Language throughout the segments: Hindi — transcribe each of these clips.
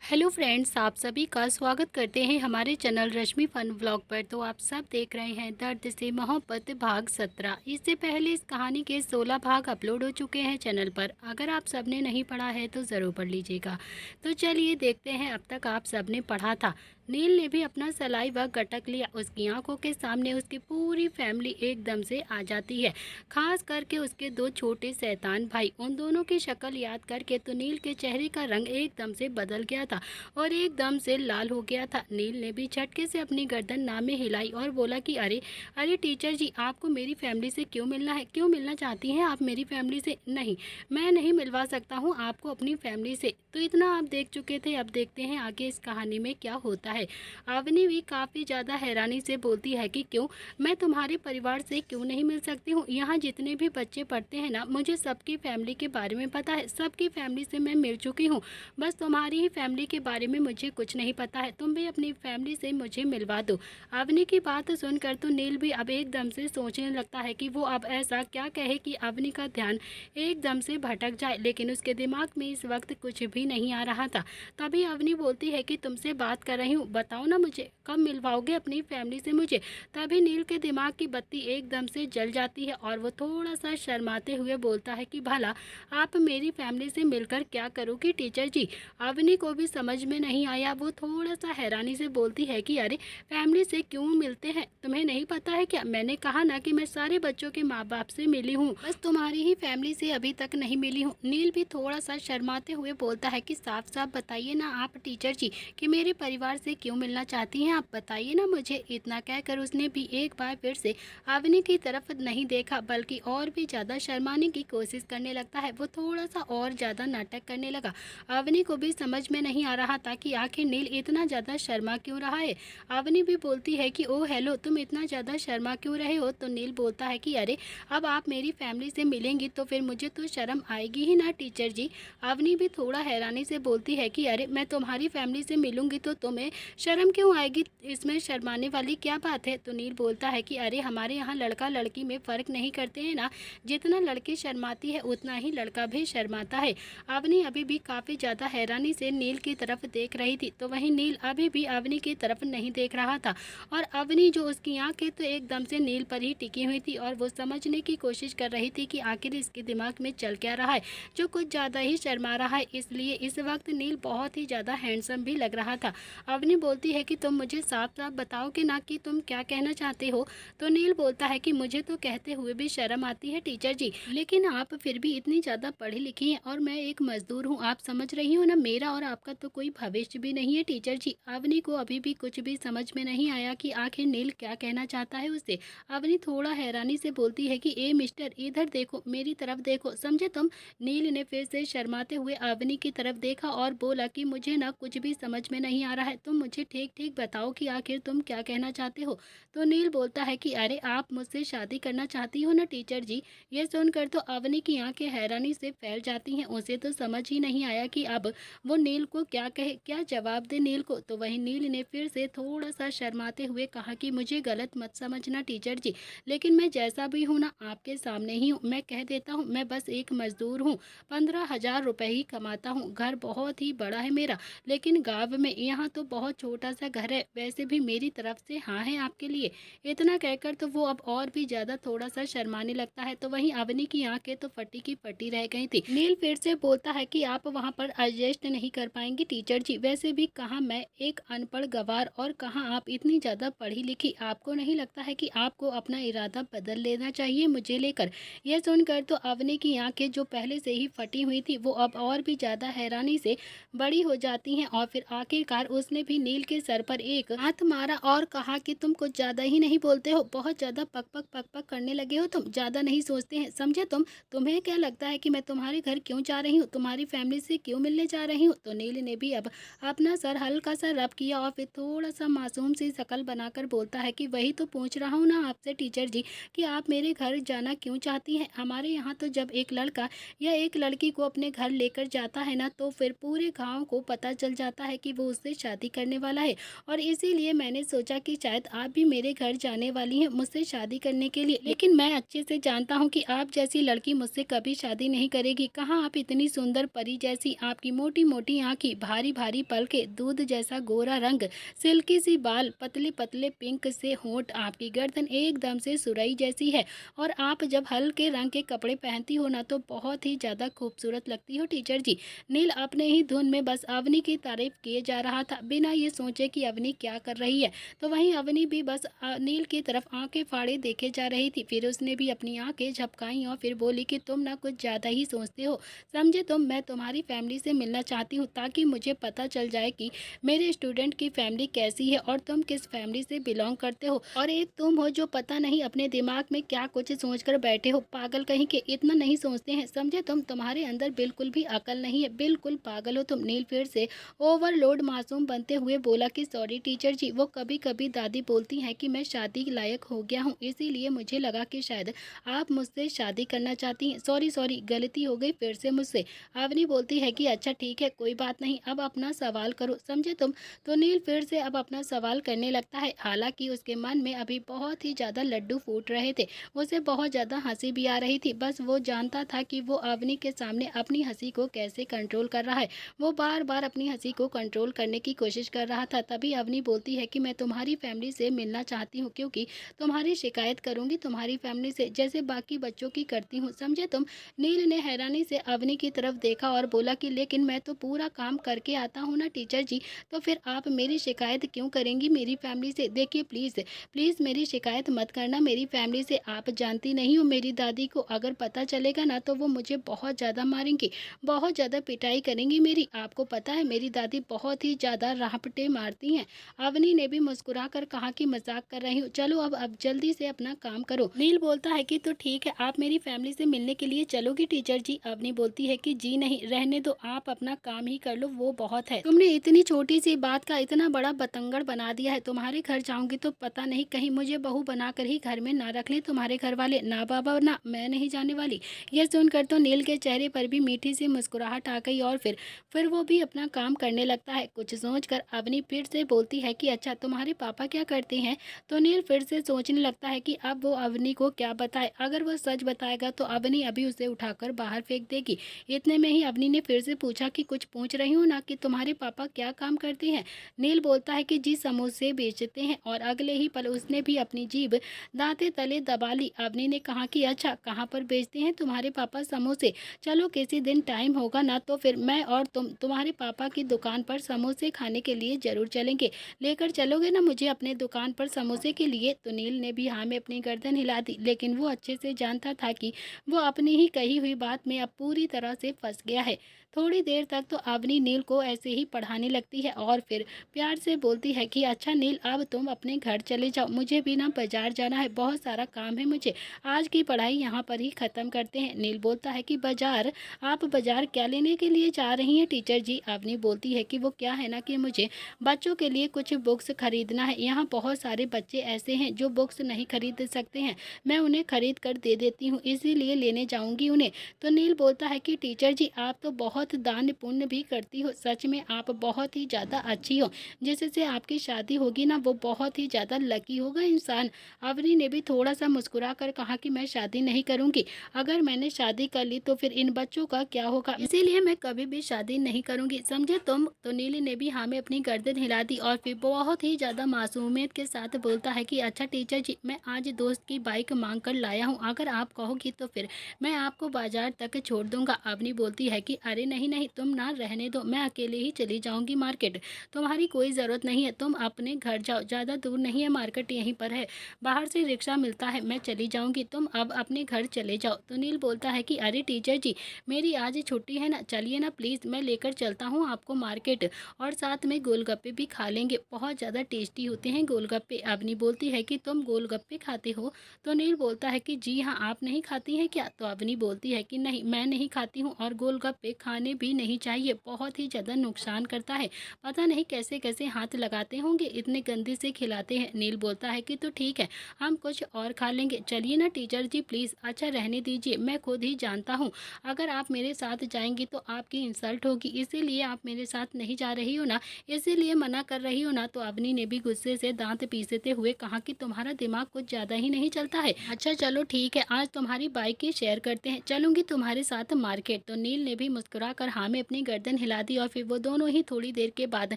हेलो फ्रेंड्स, आप सभी का स्वागत करते हैं हमारे चैनल रश्मि फन व्लॉग पर। तो आप सब देख रहे हैं दर्द से मोहब्बत भाग 17। इससे पहले इस कहानी के 16 भाग अपलोड हो चुके हैं चैनल पर। अगर आप सबने नहीं पढ़ा है तो ज़रूर पढ़ लीजिएगा। तो चलिए देखते हैं अब तक आप सबने पढ़ा था। नील ने भी अपना सलाई व गटक लिया। उसकी आंखों के सामने उसकी पूरी फैमिली एकदम से आ जाती है, खास करके उसके दो छोटे शैतान भाई। उन दोनों की शक्ल याद करके तो नील के चेहरे का रंग एकदम से बदल गया था और एकदम से लाल हो गया था। नील ने भी झटके से अपनी गर्दन नामे हिलाई और बोला कि अरे अरे टीचर जी, आपको मेरी फैमिली से क्यों मिलना है? क्यों मिलना चाहती हैं आप मेरी फैमिली से? नहीं, मैं नहीं मिलवा सकता हूँ आपको अपनी फैमिली से। तो इतना आप देख चुके थे, अब देखते हैं आगे इस कहानी में क्या होता है। अवनी भी काफ़ी ज़्यादा हैरानी से बोलती है कि क्यों, मैं तुम्हारे परिवार से क्यों नहीं मिल सकती हूँ? यहाँ जितने भी बच्चे पढ़ते हैं ना, मुझे सबकी फैमिली के बारे में पता है। सबकी फैमिली से मैं मिल चुकी हूँ। बस तुम्हारी ही फैमिली के बारे में मुझे कुछ नहीं पता है। तुम भी अपनी फैमिली से मुझे मिलवा दो। अवनी की बात सुनकर तो नील भी अब एकदम से सोचने लगता है कि वो अब ऐसा क्या कहे कि अवनी का ध्यान एकदम से भटक जाए, लेकिन उसके दिमाग में इस वक्त कुछ भी नहीं आ रहा था। तभी अवनी बोलती है कि तुमसे बात कर रही हूँ, बताओ ना मुझे, कब मिलवाओगे अपनी फैमिली से मुझे? तभी नील के दिमाग की बत्ती एकदम से जल जाती है और वो थोड़ा सा शर्माते हुए बोलता है कि भला आप मेरी फैमिली से मिलकर क्या करोगी टीचर जी? अवनी को भी समझ में नहीं आया। वो थोड़ा सा हैरानी से बोलती है कि अरे फैमिली से क्यों मिलते हैं? तुम्हें नहीं पता है क्या? मैंने कहा ना कि मैं सारे बच्चों के माँ बाप से मिली हूँ, बस तुम्हारी ही फैमिली से अभी तक नहीं मिली हूँ। नील भी थोड़ा सा शर्माते हुए बोलता है कि साफ साफ बताइए ना आप टीचर जी कि मेरे परिवार से क्यों मिलना चाहती हैं आप? बताइए ना मुझे। इतना कहकर उसने भी एक बार फिर से अवनी की तरफ नहीं देखा, बल्कि और भी ज़्यादा शर्माने की कोशिश करने लगता है। वो थोड़ा सा और ज़्यादा नाटक करने लगा। अवनी को भी समझ में नहीं आ रहा था कि आखिर नील इतना ज़्यादा शर्मा क्यों रहा है। अवनी भी बोलती है कि ओह हेलो, तुम इतना ज़्यादा शर्मा क्यों रहे हो? तो नील बोलता है कि अरे अब आप मेरी फैमिली से मिलेंगी तो फिर मुझे तो शर्म आएगी ही ना टीचर जी। अवनी भी थोड़ा हैरानी से बोलती है कि अरे मैं तुम्हारी फैमिली से मिलूंगी तो तुम्हें शर्म क्यों आएगी? इसमें शर्माने वाली क्या बात है? तो नील बोलता है कि अरे हमारे यहाँ लड़का लड़की में फ़र्क नहीं करते हैं ना। जितना लड़की शर्माती है उतना ही लड़का भी शर्माता है। अवनी अभी भी काफ़ी ज़्यादा हैरानी से नील की तरफ देख रही थी, तो वहीं नील अभी भी अवनी की तरफ नहीं देख रहा था। और अवनी जो उसकी आंखें तो एकदम से नील पर ही टिकी हुई थी और वो समझने की कोशिश कर रही थी कि आखिर इसके दिमाग में चल क्या रहा है, जो कुछ ज़्यादा ही शर्मा रहा है। इसलिए इस वक्त नील बहुत ही ज़्यादा हैंडसम भी लग रहा था। अवनी बोलती है कि तुम मुझे साफ साफ बताओगे ना कि तुम क्या कहना चाहते हो? तो नील बोलता है कि मुझे तो कहते हुए भी शर्म आती है टीचर जी, लेकिन आप फिर भी इतनी ज़्यादा पढ़ी लिखी हैं और मैं एक मजदूर हूँ। आप समझ रही हो ना, मेरा और आपका तो कोई भविष्य भी नहीं है टीचर जी। अवनी को अभी भी कुछ भी समझ में नहीं आया कि आखिर नील क्या कहना चाहता है उससे। अवनी थोड़ा हैरानी से बोलती है कि ए मिस्टर, इधर देखो, मेरी तरफ देखो, समझे तुम? नील ने फिर से शर्माते हुए अवनी की तरफ देखा और बोला कि मुझे ना कुछ भी समझ में नहीं आ रहा है, तुम मुझे ठीक ठीक बताओ कि आखिर तुम क्या कहना चाहते हो? तो नील बोलता है कि अरे आप मुझसे शादी करना चाहती हो ना टीचर जी? ये सुनकर तो अवनी की आंखें हैरानी से फैल जाती हैं। उसे तो समझ ही नहीं आया कि अब वो नील को क्या कहे, क्या जवाब दे नील को। तो वहीं नील ने फिर से थोड़ा सा शर्माते हुए कहा कि मुझे गलत मत समझना टीचर जी, लेकिन मैं जैसा भी हूँ ना आपके सामने ही हूँ। मैं कह देता हूँ, मैं बस एक मजदूर हूँ, 15,000 रुपये ही कमाता हूँ। घर बहुत ही बड़ा है मेरा, लेकिन गाँव में, यहाँ तो बहुत छोटा सा घर है। वैसे भी मेरी तरफ से हाँ है आपके लिए। इतना कहकर तो वो अब और भी ज़्यादा थोड़ा सा शर्माने लगता है। तो वहीं अवनी की आंखें तो फटी की फटी रह गई थी। नील फिर से बोलता है कि आप वहाँ पर एडजस्ट नहीं कर पाएंगी टीचर जी। वैसे भी कहाँ मैं एक अनपढ़ गवार और कहाँ आप इतनी ज़्यादा पढ़ी लिखी। आपको नहीं लगता है कि आपको अपना इरादा बदल लेना चाहिए मुझे लेकर? यह सुनकर तो अवनी की आंखें जो पहले से ही फटी हुई थी वो अब और भी ज़्यादा हैरानी से बड़ी हो जाती हैं। और फिर आखिरकार उसने भी नील के सर पर एक हाथ मारा और कहा कि तुम कुछ ज़्यादा ही नहीं बोलते हो, बहुत ज़्यादा पक पक पक पक करने लगे हो, तुम ज़्यादा नहीं सोचते हैं, समझे तुम? तुम्हें क्या लगता है कि मैं तुम्हारे घर क्यों जा रही हूँ, तुम्हारी फैमिली से क्यों मिलने जा रही हूँ? तो नील ने भी अब अपना सर हल्का सा रब किया और फिर थोड़ा सा मासूम सी शक्ल बनाकर बोलता है कि वही तो पूछ रहा हूँ ना आपसे टीचर जी कि आप मेरे घर जाना क्यों चाहती हैं? हमारे यहाँ तो जब एक लड़का या एक लड़की को अपने घर लेकर जाता है ना, तो फिर पूरे गाँव को पता चल जाता है कि वो उससे शादी करने वाला है और इसीलिए मैंने सोचा कि शायद आप भी मेरे घर जाने वाली हैं मुझसे शादी करने के लिए। लेकिन मैं अच्छे से जानता हूँ कि आप जैसी लड़की मुझसे कभी शादी नहीं करेगी। कहाँ आप इतनी सुंदर परी जैसी, आपकी मोटी मोटी आँखें, भारी भारी पलकें, दूध जैसा गोरा रंग, सिल्की सी बाल, पतले पतले पिंक से होंठ, आपकी गर्दन एकदम से सुरई जैसी है और आप जब हल्के रंग के कपड़े पहनती हो ना तो बहुत ही ज़्यादा खूबसूरत लगती हो टीचर जी। नील अपने ही धुन में बस अवनी की तारीफ किए जा रहा था, बिना ये सोचे कि अवनी क्या कर रही है। तो वहीं अवनी भी बस नील की तरफ आंखें फाड़े देखे जा रही थी। फिर उसने भी अपनी आंखें झपकाई और फिर बोली कि तुम ना कुछ ज़्यादा ही सोचते हो, समझे तुम। मैं तुम्हारी फैमिली से मिलना चाहती हूँ ताकि मुझे पता चल जाए कि मेरे स्टूडेंट की फैमिली कैसी है और तुम किस फैमिली से बिलोंग करते हो। और एक तुम हो जो पता नहीं अपने दिमाग में क्या कुछ सोच कर बैठे हो, पागल कहीं के, इतना नहीं सोचते हैं समझे तुम। तुम्हारे अंदर बिल्कुल भी अकल नहीं है, बिल्कुल पागल हो तुम। नील फिर से ओवरलोड मासूम बनते हुए बोला कि सॉरी टीचर जी, वो कभी कभी दादी बोलती हैं कि मैं शादी लायक हो गया हूँ, इसीलिए मुझे लगा कि शायद आप मुझसे शादी करना चाहती हैं। सॉरी सॉरी, गलती हो गई फिर से मुझसे। अवनी बोलती है कि अच्छा ठीक है कोई बात नहीं, अब अपना सवाल करो समझे तुम। तो नील फिर से अब अपना सवाल करने लगता है। हालांकि उसके मन में अभी बहुत ही ज़्यादा लड्डू फूट रहे थे, उसे बहुत ज़्यादा हंसी भी आ रही थी। बस वो जानता था कि वो अवनी के सामने अपनी हंसी को कैसे कंट्रोल कर रहा है। वो बार बार अपनी हंसी को कंट्रोल करने की कोशिश कर रहा था। तभी अवनी बोलती है कि मैं तुम्हारी फैमिली से मिलना चाहती हूँ क्योंकि तुम्हारी शिकायत करूँगी तुम्हारी फैमिली से, जैसे बाकी बच्चों की करती हूँ समझे तुम। नील ने हैरानी से अवनी की तरफ देखा और बोला कि लेकिन मैं तो पूरा काम करके आता हूँ ना टीचर जी, तो फिर आप मेरी शिकायत क्यों करेंगी मेरी फैमिली से। देखिए प्लीज़ प्लीज़ मेरी शिकायत मत करना मेरी फैमिली से। आप जानती नहीं हो मेरी दादी को अगर पता चलेगा ना तो वो मुझे बहुत ज़्यादा मारेंगी, बहुत ज़्यादा पिटाई करेंगी मेरी। आपको पता है मेरी दादी बहुत ही ज़्यादा राहपटे मारती हैं। अवनी ने भी मुस्कुरा कर कहा कि मजाक कर रही हूँ, चलो अब जल्दी से अपना काम करो। नील बोलता है कि तो ठीक है, आप मेरी फैमिली से मिलने के लिए चलोगी टीचर जी। अवनी बोलती है कि जी नहीं, रहने दो, आप अपना काम ही कर लो, वो बहुत है। तुमने इतनी छोटी सी बात का इतना बड़ा बतंगड़ बना दिया है। तुम्हारे घर जाऊंगी तो पता नहीं कहीं मुझे बहू बनाकर ही घर में ना रख ले तुम्हारे घर वाले। ना बाबा ना मैं नहीं जाने वाली। यह सुनकर तो नील के चेहरे पर भी मीठी सी मुस्कुराहट आ गई और फिर वो भी अपना काम करने लगता है। कुछ सोचकर अवनी फिर से बोलती है कि अच्छा तुम्हारे पापा क्या करते हैं। तो नील फिर से सोचने लगता है कि अब वो अवनी को क्या बताए। अगर वो सच बताएगा तो अवनी अभी उसे उठाकर बाहर फेंक देगी। इतने में ही अवनी ने फिर से पूछा कि कुछ पूछ रही हूँ ना कि तुम्हारे पापा क्या काम करते हैं। नील बोलता है कि जी समोसे बेचते हैं और अगले ही पल उसने भी अपनी जीभ दांते तले दबा ली। अवनी ने कहा कि अच्छा कहाँ पर बेचते हैं तुम्हारे पापा समोसे। चलो किसी दिन टाइम होगा ना तो फिर मैं और तुम्हारे पापा की दुकान पर समोसे खाने के लिए जरूर चलेंगे। लेकर चलोगे ना मुझे अपने दुकान पर समोसे के लिए। तो नील ने भी हाँ में अपनी गर्दन हिला दी, लेकिन वो अच्छे से जानता था कि वो अपनी ही कही हुई बात में अब पूरी तरह से फंस गया है। थोड़ी देर तक तो अवनी नील को ऐसे ही पढ़ाने लगती है और फिर प्यार से बोलती है कि अच्छा नील अब तुम अपने घर चले जाओ, मुझे भी ना बाजार जाना है, बहुत सारा काम है मुझे, आज की पढ़ाई यहाँ पर ही ख़त्म करते हैं। नील बोलता है कि बाजार, आप बाजार क्या लेने के लिए जा रही हैं टीचर जी। अवनी बोलती है कि वो क्या है ना कि मुझे बच्चों के लिए कुछ बुक्स खरीदना है। यहाँ बहुत सारे बच्चे ऐसे हैं जो बुक्स नहीं खरीद सकते हैं, मैं उन्हें खरीद कर दे देती हूँ, इसीलिए लेने जाऊँगी उन्हें। तो नील बोलता है कि टीचर जी आप तो बहुत दान पुण्य भी करती हो, सच में आप बहुत ही ज़्यादा अच्छी हो, जिससे आपकी शादी होगी ना वो बहुत ही ज़्यादा लकी होगा इंसान। अवनी ने भी थोड़ा सा मुस्कुरा कर कहा कि मैं शादी नहीं करूँगी, अगर मैंने शादी कर ली तो फिर इन बच्चों का क्या होगा, इसीलिए मैं कभी भी शादी नहीं करूँगी समझे तुम। तो नील ने भी हाँ में अपनी गर्दन हिला दी और फिर बहुत ही ज़्यादा मासूमियत के साथ बोलता है कि अच्छा टीचर जी मैं आज दोस्त की बाइक मांग कर लाया हूँ, अगर आप कहोगी तो फिर मैं आपको बाजार तक छोड़ दूंगा। अवनी बोलती है कि अरे नहीं नहीं तुम ना रहने दो, मैं अकेले ही चली जाऊंगी मार्केट, तुम्हारी कोई ज़रूरत नहीं है, तुम अपने घर जाओ, ज़्यादा दूर नहीं है मार्केट, यहीं पर है, बाहर से रिक्शा मिलता है, मैं चली जाऊंगी, तुम अब अपने घर चले जाओ। तो नील बोलता है कि अरे टीचर जी मेरी आज छुट्टी है ना, चलिए ना प्लीज़, मैं लेकर चलता हूँ आपको मार्केट और साथ में गोलगप्पे भी खा लेंगे, बहुत ज़्यादा टेस्टी होते हैं गोलगप्पे। अवनी बोलती है कि तुम गोलगप्पे खाते हो। तो नील बोलता है कि जी हाँ, आप नहीं खाती हैं क्या। तो अवनी बोलती है कि नहीं मैं नहीं खाती हूँ और गोलगप्पे खाने भी नहीं चाहिए, बहुत ही ज़्यादा नुकसान करता है, पता नहीं कैसे कैसे हाथ लगाते होंगे, इतने गंदे से खिलाते हैं। नील बोलता है कि तो ठीक है हम कुछ और खा लेंगे, चलिए ना टीचर जी प्लीज़। अच्छा रहने दीजिए, मैं खुद ही जानता हूँ अगर आप मेरे साथ जाएंगी तो आपकी इंसल्ट होगी, इसीलिए आप मेरे साथ नहीं जा रही हो ना, इसीलिए मना कर रही हो ना। तो अवनी ने भी गुस्से से दांत पीसते हुए कहा कि तुम्हारा दिमाग कुछ ज़्यादा ही नहीं चलता है। अच्छा चलो ठीक है, आज तुम्हारी बाइक ही शेयर करते हैं, चलूंगी तुम्हारे साथ मार्केट। तो नील ने भी मुस्कुरा कर हाँ में अपनी गर्दन हिला दी और फिर वो दोनों ही थोड़ी देर के बाद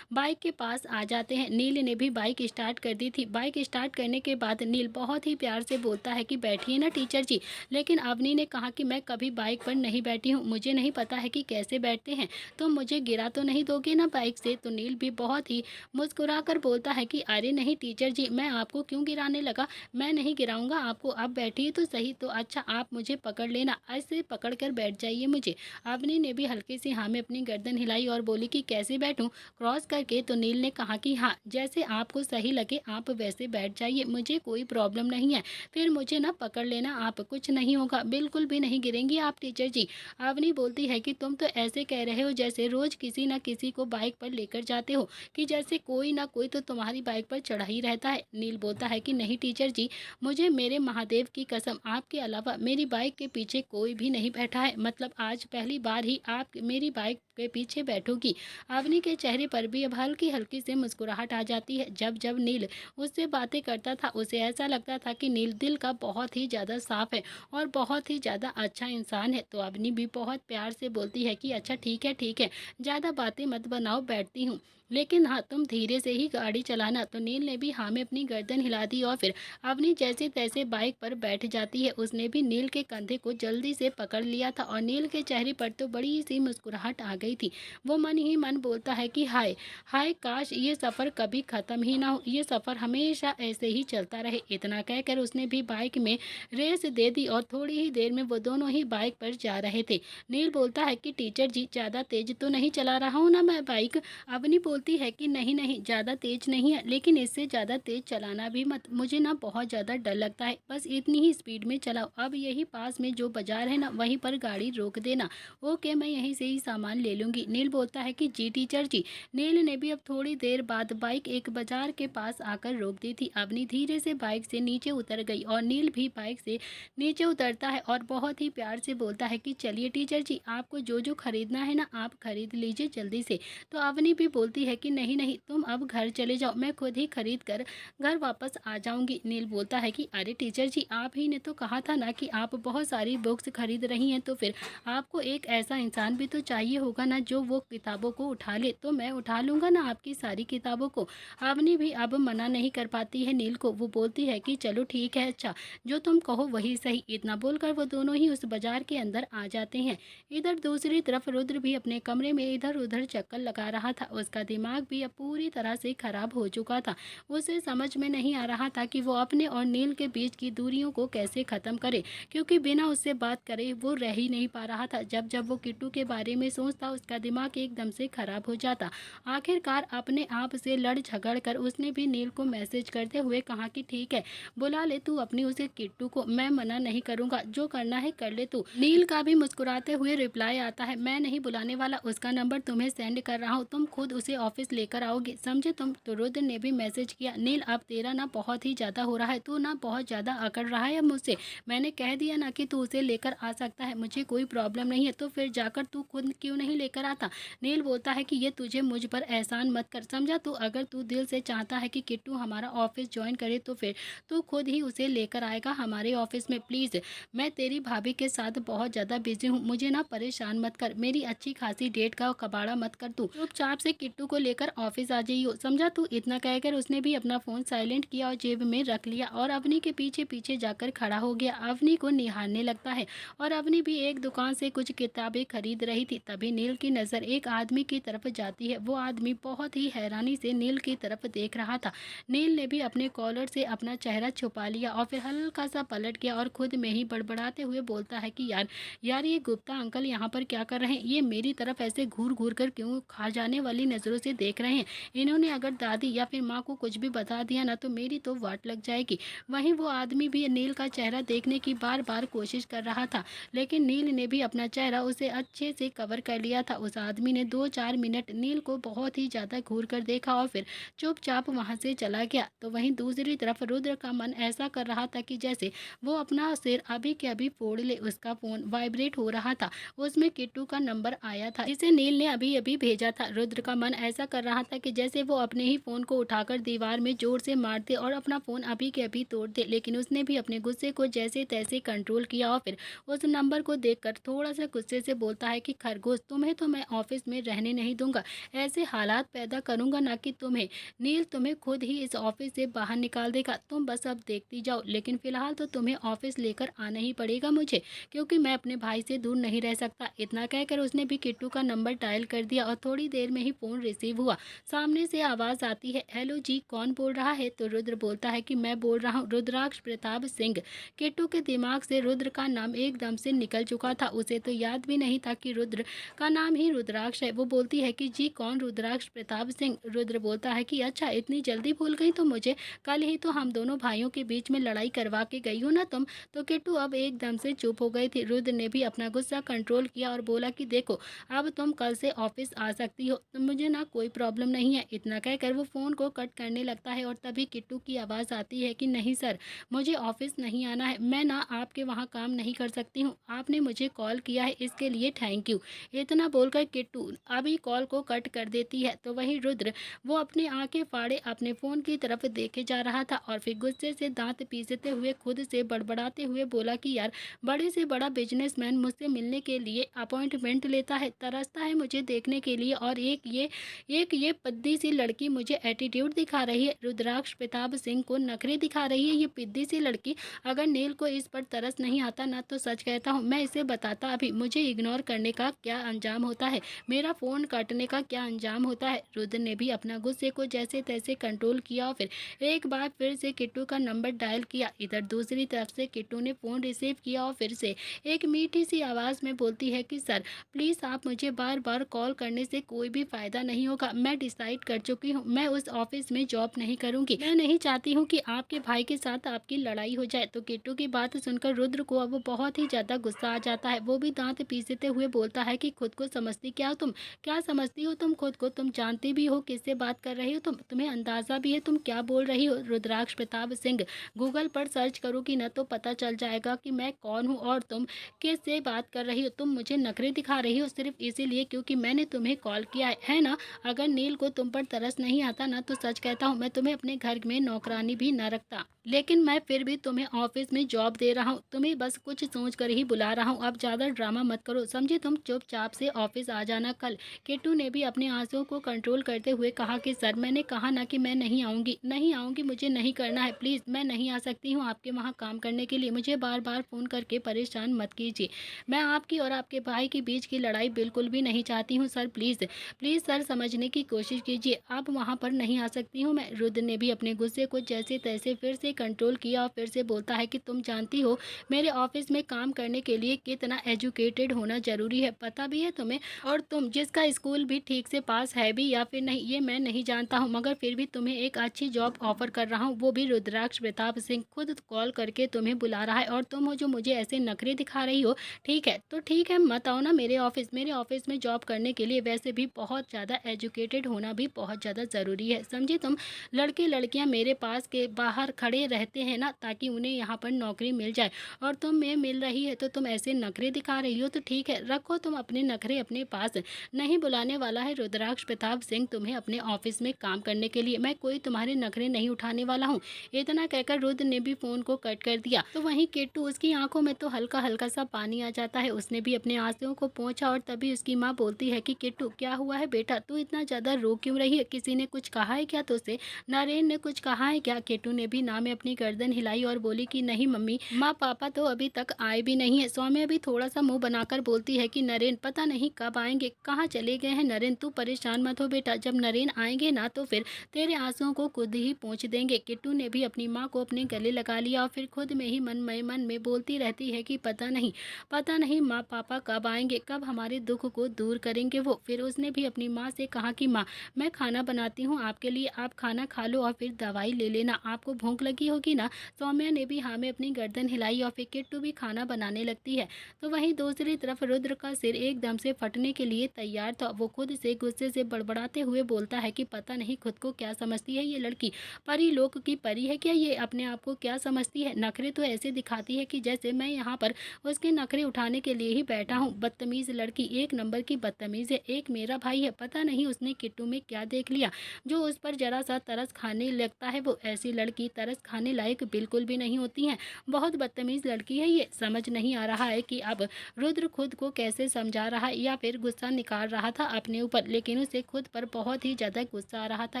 बाइक के पास आ जाते हैं। नील ने भी बाइक स्टार्ट कर दी थी। बाइक स्टार्ट करने के बाद नील बहुत ही प्यार से बोलता है कि बैठिए ना टीचर जी। लेकिन अवनी ने कहा कि मैं कभी बाइक पर नहीं बैठी हूँ, मुझे नहीं पता है कि कैसे बैठते हैं, तो मुझे गिरा तो नहीं दोगे ना बाइक से। तो नील भी बहुत ही मुस्कुरा कर बोलता है कि अरे नहीं टीचर जी, मैं आपको क्यों गिराने लगा, मैं नहीं गिराऊंगा आपको, आप बैठिए तो सही। तो अच्छा आप मुझे पकड़ लेना, ऐसे पकड़ कर बैठ जाइए मुझे। अवनी ने भी हल्के से हाँ में अपनी गर्दन हिलाई और बोली कि कैसे बैठूं, क्रॉस करके। तो नील ने कहा कि हाँ जैसे आपको सही लगे आप वैसे बैठ जाइए, मुझे कोई प्रॉब्लम नहीं है, फिर मुझे ना पकड़ लेना आप, कुछ नहीं होगा, बिल्कुल भी नहीं गिरेंगी आप टीचर जी। अवनी बोलती है कि तुम तो ऐसे कह रहे हो जैसे रोज किसी ना किसी को बाइक पर लेकर जाते हो, कि जैसे कोई ना कोई तो तुम्हारी बाइक पर चढ़ा ही रहता है। नील बोलता है कि नहीं टीचर जी, मुझे मेरे महादेव की कसम आपके अलावा मेरी बाइक के पीछे कोई भी नहीं बैठा है, मतलब आज पहली बार ही आप मेरी बाइक के पीछे बैठोगी। अवनी के चेहरे पर भी अब हल्की हल्की से मुस्कुराहट आ जाती है। जब जब नील उससे बातें करता था उसे ऐसा लगता था कि नील दिल का बहुत ही ज़्यादा साफ है और बहुत ही ज़्यादा अच्छा इंसान है। तो अवनी भी बहुत प्यार से बोलती है कि अच्छा ठीक है, ज़्यादा बातें मत बनाओ, बैठती हूँ, लेकिन हाँ तुम धीरे से ही गाड़ी चलाना। तो नील ने भी हाँ में अपनी गर्दन हिला दी और फिर अवनी जैसे तैसे बाइक पर बैठ जाती है। उसने भी नील के कंधे को जल्दी से पकड़ लिया था और नील के चेहरे पर तो बड़ी सी मुस्कुराहट आ गई थी। वो मन ही मन बोलता है कि हाय हाय, काश ये सफ़र कभी ख़त्म ही ना हो, ये सफ़र हमेशा ऐसे ही चलता रहे। इतना कहकर उसने भी बाइक में रेस दे दी और थोड़ी ही देर में वो दोनों ही बाइक पर जा रहे थे। नील बोलता है कि टीचर जी ज़्यादा तेज तो नहीं चला रहा हूँ ना मैं बाइक। अवनी बोलती है कि नहीं नहीं, ज़्यादा तेज नहीं है, लेकिन इससे ज़्यादा तेज चलाना भी मत, मुझे ना बहुत ज़्यादा डर लगता है, बस इतनी ही स्पीड में चलाओ। अब यही पास में जो बाजार है ना वहीं पर गाड़ी रोक देना, ओके मैं यहीं से ही सामान ले लूँगी। नील बोलता है कि जी टीचर जी। नील ने भी अब थोड़ी देर बाद बाइक एक बाजार के पास आकर रोक दी थी। अवनी धीरे से बाइक से नीचे उतर गई और नील भी बाइक से नीचे उतरता है और बहुत ही प्यार से बोलता है कि चलिए टीचर जी, आपको जो जो खरीदना है ना आप खरीद लीजिए जल्दी से। तो अवनी भी बोलती है कि नहीं नहीं, तुम अब घर चले जाओ, मैं खुद ही खरीद कर घर वापस आ जाऊंगी। नील बोलता है कि अरे टीचर जी, आप ही ने तो कहा था ना कि आप बहुत सारी बुक्स खरीद रही हैं, तो फिर आपको एक ऐसा इंसान भी तो चाहिए होगा ना जो वो किताबों को उठा ले, तो मैं उठा लूँगा ना आपकी सारी किताबों को। अवनी भी अब मना नहीं कर पाती है नील को, वो बोलती है कि चलो ठीक है, अच्छा जो तुम कहो वही सही। इतना बोलकर वो दोनों ही उस बाजार के अंदर आ जाते हैं। इधर दूसरी तरफ रुद्र भी अपने कमरे में इधर उधर चक्कर लगा रहा था। उसका दिमाग भी अब पूरी तरह से खराब हो चुका था। उसे समझ में नहीं आ रहा था कि वो अपने और नील के बीच की दूरियों को कैसे ख़त्म करे, क्योंकि बिना उससे बात करे वो रह ही नहीं पा रहा था। जब जब वो किट्टू के बारे में सोचता उसका दिमाग एकदम से खराब हो जाता। आखिरकार अपने आप से लड़ झगड़ कर उसने भी नील को मैसेज करते हुए कहा कि ठीक है, बुला ले तू अपनी उसे किट्टू को, मैं मना नहीं करूँगा, जो करना है कर ले तू। नील का भी मुस्कुराते हुए रिप्लाई आता है, मैं नहीं बुलाने वाला, उसका नंबर तुम्हें सेंड कर रहा हूँ, तुम खुद उसे ऑफिस लेकर आओगे, समझे तुम। तो रुद्र ने भी मैसेज किया, नील अब तेरा ना बहुत ही ज़्यादा हो रहा है, तू ना बहुत ज़्यादा अकड़ रहा है अब मुझसे, मैंने कह दिया ना कि तू उसे लेकर आ सकता है, मुझे कोई प्रॉब्लम नहीं है, तो फिर जाकर तू खुद क्यों नहीं लेकर आता। नील बोलता है कि ये तुझे मुझ पर एहसान मत कर, समझा। तू अगर तू दिल से चाहता है कि किट्टू हमारा ऑफिस ज्वाइन करे तो फिर तू खुद ही उसे लेकर आएगा हमारे ऑफिस में, प्लीज़। मैं तेरी भाभी के साथ बहुत ज़्यादा बिजी हूँ, मुझे ना परेशान मत कर, मेरी अच्छी खासी डेट का कबाड़ा मत कर, तू चुपचाप से किट्टू को लेकर ऑफिस आ जाइयो, समझा तू। इतना कहकर उसने भी अपना फ़ोन साइलेंट किया और जेब में रख लिया और अवनी के पीछे पीछे जाकर खड़ा हो गया। अवनी को निहारने लगता है और अवनी भी एक दुकान से कुछ किताबें खरीद रही थी। तभी नील की नज़र एक आदमी की तरफ जाती है। वो आदमी बहुत ही हैरानी से नील की तरफ देख रहा था। नील ने भी अपने कॉलर से अपना चेहरा छुपा लिया और फिर हल्का सा पलट गया और खुद में ही बड़बड़ाते हुए बोलता है कि यार यार ये गुप्ता अंकल यहाँ पर क्या कर रहे हैं, ये मेरी तरफ ऐसे घूर घूर कर क्यों खा जाने वाली नज़रों से देख रहे हैं। इन्होंने अगर दादी या फिर माँ को कुछ भी बता दिया ना तो मेरी तो वाट लग जाएगी। वहीं वो आदमी भी नील का चेहरा देखने की बार बार कोशिश कर रहा था, लेकिन नील ने भी अपना चेहरा उसे अच्छे से कवर कर लिया था। उस आदमी ने 2-4 मिनट नील को बहुत ही ज़्यादा घूर कर देखा और फिर चुपचाप वहाँ से चला गया। तो वहीं दूसरी तरफ रुद्र का मन ऐसा कर रहा था कि जैसे वो अपना सिर अभी के अभी फोड़ ले। उसका फ़ोन वाइब्रेट हो रहा था, उसमें किट्टू का नंबर आया था जिसे नील ने अभी अभी भेजा था। रुद्र का मन ऐसा कर रहा था कि जैसे वो अपने ही फ़ोन को उठाकर दीवार में ज़ोर से मार दे और अपना फ़ोन अभी के अभी तोड़ दे। लेकिन उसने भी अपने गुस्से को जैसे-तैसे कंट्रोल किया और फिर उस नंबर को देखकर थोड़ा-सा गुस्से से बोलता है कि खरगोश, तुम्हें तो मैं ऑफ़िस में रहने नहीं दूँगा। ऐसे हालात पैदा करूँगा ना कि तुम्हें नील तुम्हें खुद ही इस ऑफ़िस से बाहर निकाल देगा। तुम बस अब देखती जाओ। लेकिन फ़िलहाल तो तुम्हें ऑफ़िस लेकर आना ही पड़ेगा मुझे, क्योंकि मैं अपने भाई से दूर नहीं रह सकता। इतना कहकर उसने भी किट्टू का नंबर डायल कर दिया और थोड़ी देर में ही फ़ोन रिसीव हुआ। सामने से आवाज़ आती है, हेलो जी, कौन बोल रहा है? तो रुद्र बोलता है कि मैं बोल रहा हूँ रुद्राक्ष प्रताप सिंह। किट्टू के दिमाग से रुद्र का नाम एकदम से निकल चुका था। उसे तो याद भी नहीं था कि रुद्र का नाम ही रुद्राक्ष है। वो बोलती है कि जी कौन, रुद्राक्ष प्रताप सिंह? रुद्र बोलता है कि अच्छा, इतनी जल्दी भूल गई तो मुझे? कल ही तो हम दोनों भाइयों के बीच में लड़ाई करवा के गई हो ना तुम। तो किट्टू अब एकदम से चुप हो गई थी। रुद्र ने भी अपना गुस्सा कंट्रोल किया और बोला कि देखो, अब तुम कल से ऑफिस आ सकती हो, तो मुझे ना कोई प्रॉब्लम नहीं है। इतना कहकर वो फ़ोन को कट करने लगता है और तभी किट्टू की आवाज़ आती है कि नहीं सर, मुझे ऑफिस नहीं आना है। मैं ना आपके वहाँ काम नहीं कर सकती हूँ। आपने मुझे कॉल किया है, इसके लिए थैंक यू। इतना बोलकर किट्टू अभी कॉल को कट कर देती है। तो वही रुद्र वो अपनी आंखें फाड़े अपने फ़ोन की तरफ देखे जा रहा था और फिर गुस्से से दांत पीसते हुए खुद से बड़बड़ाते हुए बोला कि यार, बड़े से बड़ा बिजनेसमैन मुझसे मिलने के लिए अपॉइंटमेंट लेता है, तरसता है मुझे देखने के लिए, और एक ये पद्दी सी लड़की मुझे एटीट्यूड दिखा रही है। रुद्राक्ष प्रताप सिंह को नखरे दिखा रही है ये पिद्दी सी लड़की। अगर नील को इस पर तरस नहीं आता ना, तो सच कहता हूँ मैं इसे बताता अभी मुझे इग्नोर करने का क्या अंजाम होता है, मेरा फ़ोन काटने का क्या अंजाम होता है। रुद्र ने भी अपना गुस्से को जैसे तैसे कंट्रोल किया और फिर एक बार फिर से किट्टू का नंबर डायल किया। इधर दूसरी तरफ से किट्टू ने फ़ोन रिसीव किया और फिर से एक मीठी सी आवाज़ में बोलती है कि सर प्लीज़, आप मुझे बार बार कॉल करने से कोई भी फ़ायदा नहीं होगा। मैं डिसाइड कर चुकी हूँ, मैं उस ऑफिस में जॉब नहीं करूँगी। मैं नहीं चाहती हूँ कि आपके भाई के साथ आपकी लड़ाई हो जाए। तो किट्टू की बात सुनकर रुद्र को अब बहुत ही ज़्यादा गुस्सा आ जाता है। वो भी दांत पीसते हुए बोलता है कि खुद को समझती क्या हो तुम? क्या समझती हो तुम खुद को? तुम जानती भी हो किससे बात कर रही हो तुम? तुम्हें अंदाज़ा भी है तुम क्या बोल रही हो? रुद्राक्ष प्रताप सिंह, गूगल पर सर्च करोगी ना तो पता चल जाएगा कि मैं कौन हूँ और तुम किससे बात कर रही हो। तुम मुझे नखरे दिखा रही हो सिर्फ इसीलिए क्योंकि मैंने तुम्हें कॉल किया है ना? अगर नील को तुम पर तरस नहीं आता ना, तो सच कहता हूँ मैं तुम्हें अपने घर में नौकरानी भी न रखता। लेकिन मैं फिर भी तुम्हें ऑफिस में जॉब दे रहा हूँ, तुम्हें बस कुछ सोच कर ही बुला रहा हूँ। अब ज़्यादा ड्रामा मत करो, समझे? तुम चुपचाप से ऑफिस आ जाना कल। किट्टू ने भी अपने आंसुओं को कंट्रोल करते हुए कहा कि सर, मैंने कहा ना कि मैं नहीं आऊँगी, नहीं आऊँगी, मुझे नहीं करना है। प्लीज़, मैं नहीं आ सकती हूँ आपके वहाँ काम करने के लिए। मुझे बार बार फ़ोन करके परेशान मत कीजिए। मैं आपकी और आपके भाई के बीच की लड़ाई बिल्कुल भी नहीं चाहती हूँ सर। प्लीज़ प्लीज़ सर, समझने की कोशिश कीजिए। आप वहाँ पर नहीं आ सकती हूँ मैं। रुद्र ने भी अपने गुस्से को जैसे तैसे फिर से कंट्रोल किया और फिर से बोलता है कि तुम जानती हो मेरे ऑफिस में काम करने के लिए कितना एजुकेटेड होना ज़रूरी है, पता भी है तुम्हें? और तुम जिसका स्कूल भी ठीक से पास है भी या फिर नहीं, ये मैं नहीं जानता हूँ, मगर फिर भी तुम्हें एक अच्छी जॉब ऑफर कर रहा हूँ, वो भी रुद्राक्ष प्रताप सिंह खुद कॉल करके तुम्हें बुला रहा है और तुम हो जो मुझे ऐसे नखरे दिखा रही हो। ठीक है, तो ठीक है, मत आओ ना मेरे ऑफिस में जॉब करने के लिए वैसे भी बहुत ज़्यादा एजुकेटेड होना भी बहुत ज़्यादा ज़रूरी है, समझी तुम? लड़के लड़कियाँ मेरे पास के बाहर खड़े रहते हैं ना ताकि उन्हें यहाँ पर नौकरी मिल जाए, और तुम्हें मिल रही है तो तुम ऐसे नखरे दिखा रही हो। तो ठीक है, रखो तुम अपने नखरे अपने पास। नहीं बुलाने वाला है रुद्राक्ष प्रताप सिंह तुम्हें अपने ऑफिस में काम करने के लिए। मैं कोई तुम्हारे नखरे नहीं उठाने वाला हूँ। इतना कहकर रुद्र ने भी फ़ोन को कट कर दिया। तो वहीं किट्टू, उसकी आंखों में तो हल्का हल्का सा पानी आ जाता है। उसने भी अपने आंसुओं को पोंछा और तभी उसकी माँ बोलती है कि किट्टू, क्या हुआ है बेटा? तू इतना ज़्यादा रो क्यों रही है? किसी ने कुछ कहा है क्या तुझसे? नरेन ने कुछ कहा है क्या? किट्टू ने भी ना में अपनी गर्दन हिलाई और बोली कि नहीं मम्मी, माँ पापा तो अभी तक आए भी नहीं है। सौम्या भी थोड़ा सा मुंह बनाकर बोलती है कि नरेन पता नहीं कब आएंगे, कहाँ चले गए हैं नरेन? तू परेशान मत हो बेटा, जब नरेन आएंगे ना तो फिर तेरे आंसुओं को खुद ही पोंछ देंगे। किट्टू ने भी अपनी माँ को अपने गले लगा लिया और फिर खुद में ही मन में बोलती रहती है कि पता नहीं माँ पापा कब आएंगे, कब हमारे दुख को दूर करेंगे वो। फिर उसने भी अपनी माँ से कहा कि माँ, मैं खाना बनाती हूँ आपके लिए, आप खाना खा लो और फिर दवाई ले लेना, आपको भूख लगी होगी ना। सौम्या ने भी हाँ में अपनी गर्दन हिलाई और फिर किट्टू भी खाना बनाने लगती है। तो वहीं दूसरी तरफ रुद्र का सिर एकदम से फटने के लिए तैयार था। वो खुद से गुस्से से बड़बड़ाते हुए बोलता है कि पता नहीं खुद को क्या समझती है ये लड़की, परी लोक की परी है क्या ये? अपने आप को क्या समझती है? नखरे तो ऐसे दिखाती है कि जैसे मैं यहाँ पर उसके नखरे उठाने के लिए ही बैठा हूँ। बदतमीज़ लड़की, एक नंबर की बदतमीज़ है। एक मेरा भाई है, पता नहीं उसने किट्टू में क्या देख लिया जो उस पर जरा सा तरस खाने लगता है। वो ऐसी लड़की तरस खाने लायक बिल्कुल भी नहीं होती है, बहुत बदतमीज लड़की है ये। समझ नहीं आ रहा है कि अब रुद्र खुद को कैसे समझा रहा है या फिर गुस्सा निकाल रहा था अपने ऊपर, लेकिन उसे खुद पर बहुत ही ज्यादा गुस्सा आ रहा था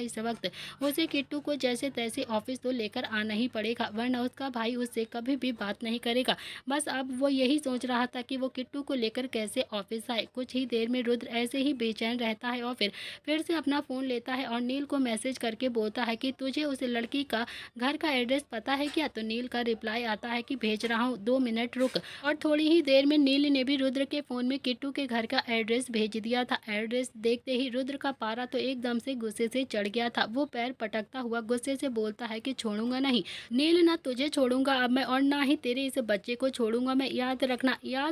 इस वक्त। उसे किट्टू को जैसे तैसे ऑफिस तो लेकर आना ही पड़ेगा, वरना उसका भाई उससे कभी भी बात नहीं करेगा। बस अब वो यही सोच रहा था कि वो किट्टू को लेकर कैसे ऑफिस आए। कुछ ही देर में रुद्र ऐसे ही बेचैन रहता है और फिर से अपना फ़ोन लेता है और नील को मैसेज करके बोलता है कि तुझे उस लड़की का घर का एड्रेस पता है क्या। तो नील का रिप्लाई आता है कि भेज रहा हूँ, 2 मिनट रुक। और थोड़ी ही देर में नील ने भी रुद्र के फ़ोन में किट्टू के घर का एड्रेस भेज दिया था। एड्रेस देखते ही रुद्र का पारा तो एकदम से गुस्से से चढ़ गया था। वो पैर पटकता हुआ गुस्से से बोलता है कि छोड़ूंगा नहीं नील, ना तुझे छोड़ूंगा अब मैं, और ना ही तेरे इस बच्चे को छोड़ूंगा मैं। याद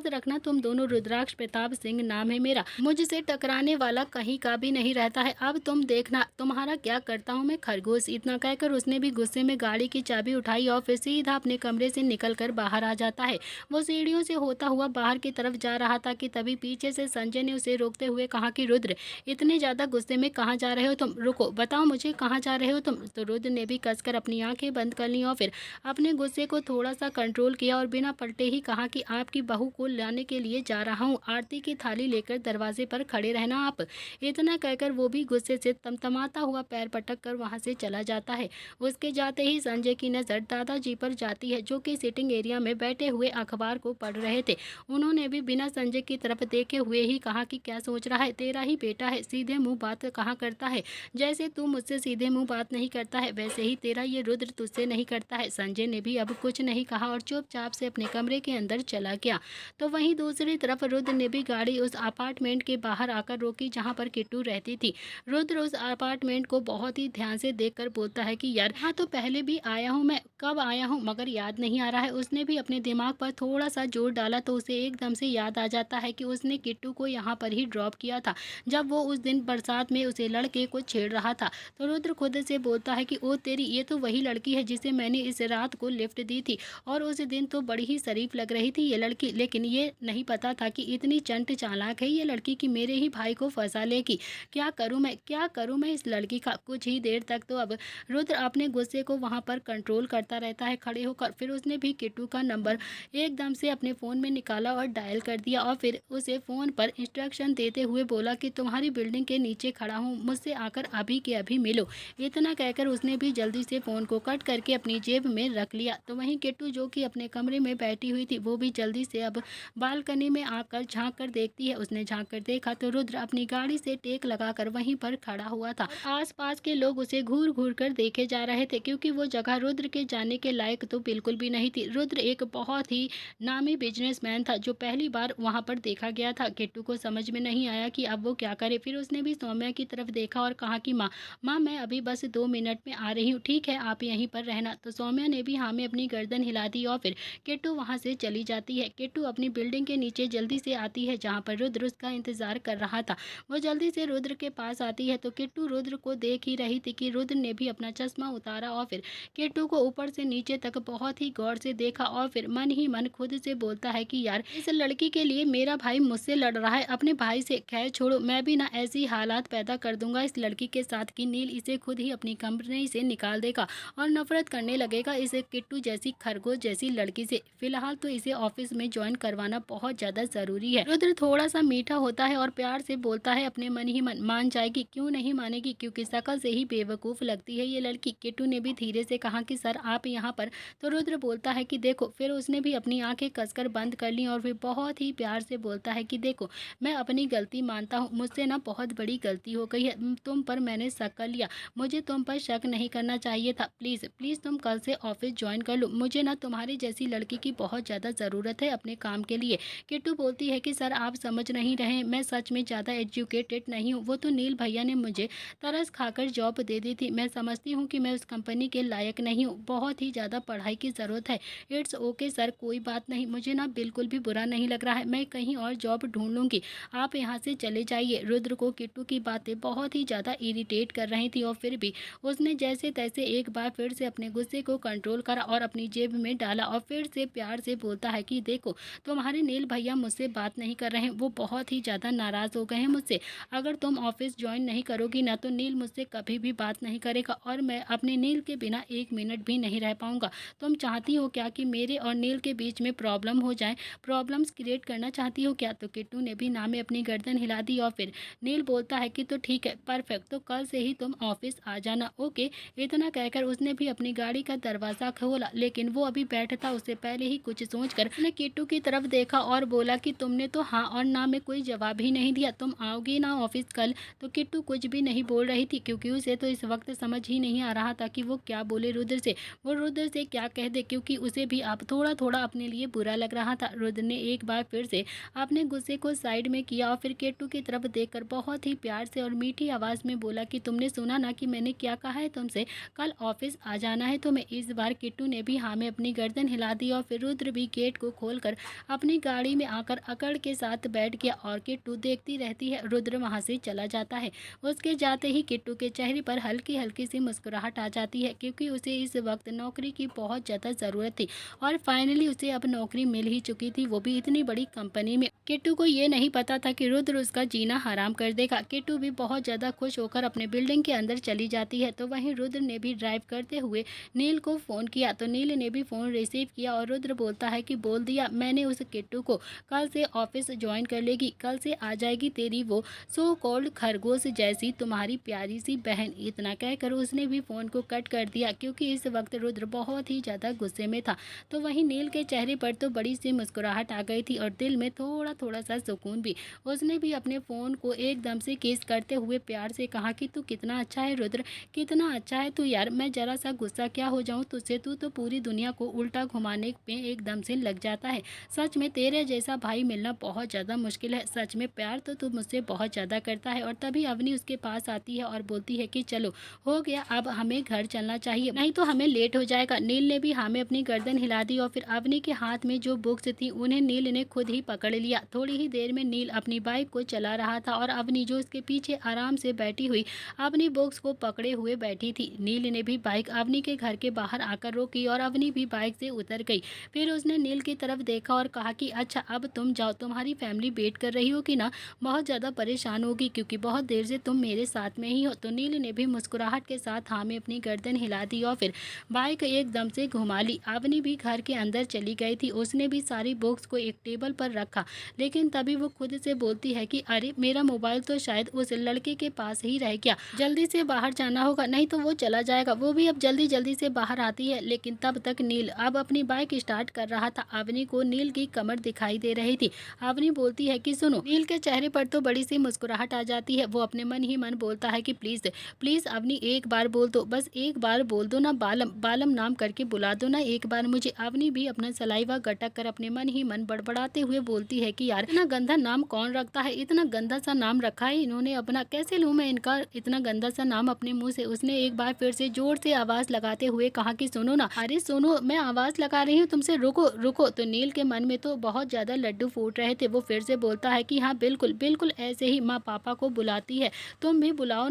रखना तुम दोनों, रुद्राक्ष प्रताप सिंह नाम है मेरा, मुझसे टकराने वाला कहीं का भी नहीं रहता है। अब तुम देखना तुम्हारा क्या करता हूँ मैं खरगोश। इतना कहकर उसने भी गुस्से में गाड़ी की चाबी उठाई और फिर सीधा अपने कमरे से निकलकर बाहर आ जाता है। वो सीढ़ियों से होता हुआ बाहर की तरफ जा रहा था कि तभी पीछे से संजय ने उसे रोकते हुए कहा कि रुद्र, इतने ज्यादा गुस्से में कहाँ जा रहे हो तुम, रुको बताओ मुझे कहाँ जा रहे हो तुम। तो रुद्र ने भी कसकर अपनी आंखें बंद कर ली और फिर अपने गुस्से को थोड़ा सा कंट्रोल किया और बिना पलटे ही कहा कि आपकी बहू को लाने के लिए जा रहा हूँ, आरती की थाली लेकर दरवाजे पर खड़े रहना आप। इतना कहकर वो भी गुस्से से तमतमाता हुआ पैर पटक कर वहां से चला जाता है। उसके जाते ही संजय की नज़र दादाजी पर जाती है जो कि सिटिंग एरिया में बैठे हुए अखबार को पढ़ रहे थे। उन्होंने भी बिना संजय की तरफ देखे हुए ही कहा कि क्या सोच रहा है, तेरा ही बेटा है, सीधे मुंह बात कहाँ करता है। जैसे तू मुझसे सीधे मुंह बात नहीं करता है वैसे ही तेरा ये रुद्र तुझसे नहीं करता है। संजय ने भी अब कुछ नहीं कहा और चुपचाप से अपने कमरे के अंदर चला गया। तो वहीं दूसरी तरफ रुद्र ने भी गाड़ी उस अपार्टमेंट के बाहर आकर रोकी जहाँ पर किट्टू रहती थी। रुद्र उस अपार्टमेंट को बहुत ही ध्यान से देखकर बोलता है कि यार हाँ तो पहले भी आया हूँ मैं, कब आया हूँ मगर याद नहीं आ रहा है। उसने भी अपने दिमाग पर थोड़ा सा जोर डाला तो उसे एकदम से याद आ जाता है कि उसने किट्टू को यहाँ पर ही ड्रॉप किया था जब वो उस दिन बरसात में उसे लड़के को छेड़ रहा था। तो रुद्र खुद से बोलता है कि ओ तेरी, ये तो वही लड़की है जिसे मैंने इस रात को लिफ्ट दी थी और उस दिन तो बड़ी ही शरीफ लग रही थी ये लड़की, लेकिन ये नहीं पता था कि इतनी चंट चालाक है ये लड़की कि मेरे ही भाई को फंसा लेगी। क्या करूं मैं इस लड़की का। कुछ ही देर तक तो अब रुद्र अपने गुस्से को वहां पर कंट्रोल करता रहता है खड़े होकर। फिर उसने भी किट्टू का नंबर एकदम से अपने फ़ोन में निकाला और डायल कर दिया और फिर उसे फ़ोन पर इंस्ट्रक्शन देते हुए बोला कि तुम्हारी बिल्डिंग के नीचे खड़ा हूँ, मुझसे आकर अभी के अभी मिलो। इतना कहकर उसने भी जल्दी से फ़ोन को कट करके अपनी जेब में रख लिया। तो वहीं किट्टू जो कि अपने कमरे में बैठी हुई थी वो भी जल्दी से अब बालकनी में आकर झांक कर देखती है। उसने झांक कर देखा तो रुद्र अपनी गाड़ी से टेक लगाकर वहीं पर खड़ा हुआ था। आसपास के लोग उसे घूर घूर कर देखे जा रहे थे क्योंकि वो जगह रुद्र के जाने के लायक तो बिल्कुल भी नहीं थी। रुद्र एक बहुत ही नामी बिजनेसमैन था जो पहली बार वहां पर देखा गया था। किट्टू को समझ में नहीं आया कि अब वो क्या करे। फिर उसने भी सौम्या की तरफ देखा और कहा कि माँ मैं अभी बस 2 मिनट में आ रही हूँ, ठीक है आप यहीं पर रहना। तो सौम्या ने भी हाँ में अपनी गर्दन हिला दी और फिर किट्टू वहां से चली जाती है। किट्टू अपनी बिल्डिंग के नीचे जल्दी से आती है जहाँ पर रुद्र उसका इंतजार कर रहा था। वो जल्दी से रुद्र के पास आती है तो किट्टू रुद्र को देख ही रही थी कि रुद्र ने भी अपना चश्मा उतारा और फिर किट्टू को ऊपर से नीचे तक बहुत ही गौर से देखा और फिर मन ही मन खुद से बोलता है कि यार इस लड़की के लिए मेरा भाई मुझसे लड़ रहा है अपने भाई से। खैर छोड़ो, मैं भी ना ऐसी हालात पैदा कर दूंगा इस लड़की के साथ कि नील इसे खुद ही अपनी कंपनी से निकाल देगा और नफरत करने लगेगा इसे किट्टू जैसी खरगोश जैसी लड़की से। फिलहाल तो इसे ऑफिस में ज्वाइन करवाना बहुत ज्यादा जरूरी है। रुद्र थोड़ा सा मीठा होता है और प्यार से बोलता है अपने मन ही मन, मान जाएगी, क्यों नहीं मानेगी, क्योंकि शकल से ही बेवकूफ लगती है ये लड़की। किट्टू ने भी धीरे से कहा कि सर आप यहाँ पर। तो रुद्र बोलता है कि देखो, फिर उसने भी अपनी आंखें कसकर बंद कर ली और फिर बहुत ही प्यार से बोलता है कि देखो मैं अपनी गलती मानता हूँ, मुझसे ना बहुत बड़ी गलती हो गई है, तुम पर मैंने शक कर लिया, मुझे तुम पर शक नहीं करना चाहिए था। प्लीज़ प्लीज़ तुम कल से ऑफिस ज्वाइन कर लो, मुझे ना तुम्हारी जैसी लड़की की बहुत ज़्यादा ज़रूरत है अपने काम के लिए। किट्टू बोलती है कि सर आप समझ नहीं रहे, मैं सच में ज़्यादा एजुकेटेड नहीं हूँ, वो तो नील भैया ने मुझे तरस खाकर जॉब दे दी थी, मैं समझती हूँ कि मैं उस कंपनी के लायक नहीं हूँ, बहुत ही ज़्यादा पढ़ाई की ज़रूरत है। इट्स ओके सर, कोई बात नहीं, मुझे ना बिल्कुल भी बुरा नहीं लग रहा है, मैं कहीं और जॉब ढूंढ लूँगी, आप यहाँ से चले जाइए। रुद्र को किट्टू की बातें बहुत ही ज़्यादा इरिटेट कर रही थी और फिर भी उसने जैसे तैसे एक बार फिर से अपने गुस्से को कंट्रोल करा और अपनी जेब में डाला और फिर से प्यार से बोलता है कि देखो तुम्हारे नील भैया मुझसे बात नहीं कर रहे हैं, वो बहुत ही ज़्यादा नाराज़ हो गए हैं मुझसे, अगर तुम ऑफिस ज्वाइन नहीं करोगी ना तो नील मुझसे कभी भी बात नहीं करेगा और मैं अपने नील के बिना 1 मिनट भी नहीं रह पाऊंगा। तुम चाहती हो क्या कि मेरे और नील के बीच में प्रॉब्लम हो जाए? प्रॉब्लम्स क्रिएट करना चाहती हो क्या? तो किट्टू ने भी ना में अपनी गर्दन हिला दी और फिर नील बोलता है कि तो ठीक है, परफेक्ट, तो कल से ही तुम ऑफिस आ जाना, ओके। इतना कहकर उसने भी अपनी गाड़ी का दरवाज़ा खोला, लेकिन वो अभी बैठा था उससे पहले ही कुछ सोचकर उसने किट्टू की तरफ देखा और बोला कि तुमने तो हाँ और ना में कोई जवाब ही नहीं दिया, तुम आओगी ना ऑफिस कल? तो किट्टू कुछ भी नहीं बोल रही थी क्योंकि उसे तो इस वक्त समझ ही नहीं आ रहा था कि वो क्या बोले रुद्र से, वो रुद्र से क्या कह दे, क्योंकि उसे भी अब थोड़ा थोड़ा अपने लिए बुरा लग रहा था। रुद्र ने एक बार फिर से अपने गुस्से को साइड में किया और फिर किट्टू की तरफ देखकर बहुत ही प्यार से और मीठी आवाज़ में बोला कि तुमने सुना ना कि मैंने क्या कहा है तुमसे, कल ऑफिस आ जाना है तुम्हें। इस बार किट्टू ने भी हाँ में अपनी गर्दन हिला दी और फिर रुद्र भी गेट को खोलकर अपनी गाड़ी में आकर अकड़ के साथ बैठ गया और किट्टू देखती रहती है रुद्र वहाँ से चला जाता है। उसके जाते ही किट्टू के चेहरे पर हल्की हल्की सी मुस्कुराहट आ जाती है क्योंकि उसे इस वक्त नौकरी की बहुत ज़्यादा ज़रूरत थी और फाइनली उसे अब नौकरी मिल ही चुकी थी, वो भी इतनी बड़ी कंपनी में। किट्टू को ये नहीं पता था कि रुद्र उसका जीना हराम कर देगा। किट्टू भी बहुत ज़्यादा खुश होकर अपने बिल्डिंग के अंदर चली जाती है। तो वहीं रुद्र ने भी ड्राइव करते हुए नील को फ़ोन किया, तो नील ने भी फ़ोन रिसीव किया और रुद्र बोलता है कि बोल दिया मैंने उस किट्टू को, कल से ऑफिस ज्वाइन कर लेगी, कल से आ जाएगी तेरी वो सो कॉल्ड खरगोश जैसी तुम्हारी प्यारी सी बहन। इतना कहकर उसने भी फ़ोन को कट कर दिया क्योंकि इस वक्त रुद्र बहुत ही ज़्यादा गुस्से में था। तो वहीं नील के चेहरे पर तो बड़ी सी मुस्कुराहट आ गई थी और दिल में थोड़ा थोड़ा सा सुकून भी। उसने भी अपने फ़ोन को एकदम से किस करते हुए प्यार से कहा कि तू कितना अच्छा है रुद्र, कितना अच्छा है तू यार, मैं ज़रा सा गुस्सा क्या हो जाऊँ तुझसे, तू तो पूरी दुनिया को उल्टा घुमाने में एकदम से लग जाता है। सच में तेरे जैसा भाई मिलना बहुत ज़्यादा मुश्किल है, सच में प्यार तो तू मुझसे बहुत ज़्यादा करता है। और तभी अवनी उसके पास आती है और बोलती है कि चलो हो गया, अब हमें घर चलना चाहिए, नहीं तो हमें लेट हो जाएगा। नील ने भी हाँ में अपनी गर्दन हिला दी और फिर अवनी के हाथ में जो बुक्स थी उन्हें नील ने खुद ही पकड़ लिया। थोड़ी ही देर में नील अपनी बाइक को चला रहा था और अवनी जो उसके पीछे आराम से बैठी हुई अपनी बुक्स को पकड़े हुए बैठी थी। नील ने भी बाइक अवनी के घर के बाहर आकर रोकी और अवनी भी बाइक से उतर गई। फिर उसने नील की तरफ देखा और कहा कि अच्छा अब तुम जाओ, तुम्हारी फैमिली वेट कर रही होगी ना, बहुत ज़्यादा परेशान होगी क्योंकि बहुत देर से तुम मेरे साथ में ही हो। तो नील ने भी मुस्कुराहट के साथ हाँ में अपनी गर्दन हिला दी और फिर बाइक एकदम से घुमा ली। अवनी भी घर के अंदर चली गई थी, उसने भी सारी बुक्स को एक टेबल पर रखा, लेकिन तभी वो खुद से बोलती है कि अरे मेरा मोबाइल तो शायद उस लड़के के पास ही रह गया, जल्दी से बाहर जाना होगा नहीं तो वो चला जाएगा। वो भी अब जल्दी जल्दी से बाहर आती है, लेकिन तब तक नील अब अपनी बाइक स्टार्ट कर रहा था। अवनी को नील की कमर दिखाई दे रही थी। अवनी बोलती है कि सुनो, नील के चेहरे पर तो बड़ी सी मुस्कुराहट आ जाती है। वो अपने मन ही मन बोलता है कि प्लीज़ प्लीज़ अवनी एक बार बोल दो, बस एक बार बोल दो ना, बालम बालम नाम करके बुला दो ना एक बार मुझे। अवनी भी अपना सलाइवा गटक कर अपने मन ही मन बड़बड़ाते हुए बोलती है कि यार इतना गंदा नाम कौन रखता है, इतना गंदा सा नाम रखा है इन्होंने अपना, कैसे लूँ मैं इनका इतना गंदा सा नाम अपने मुँह से। उसने एक बार फिर से जोर से आवाज़ लगाते हुए कहा कि सुनो ना, अरे सुनो, मैं आवाज़ लगा रही हूँ तुमसे, रुको रुको। तो नील के मन में तो बहुत ज़्यादा लड्डू फूट रहे थे। वो फिर से बोलता है कि हाँ बिल्कुल बिल्कुल ऐसे ही माँ पापा को बुलाती है, तुम भी बुलाओ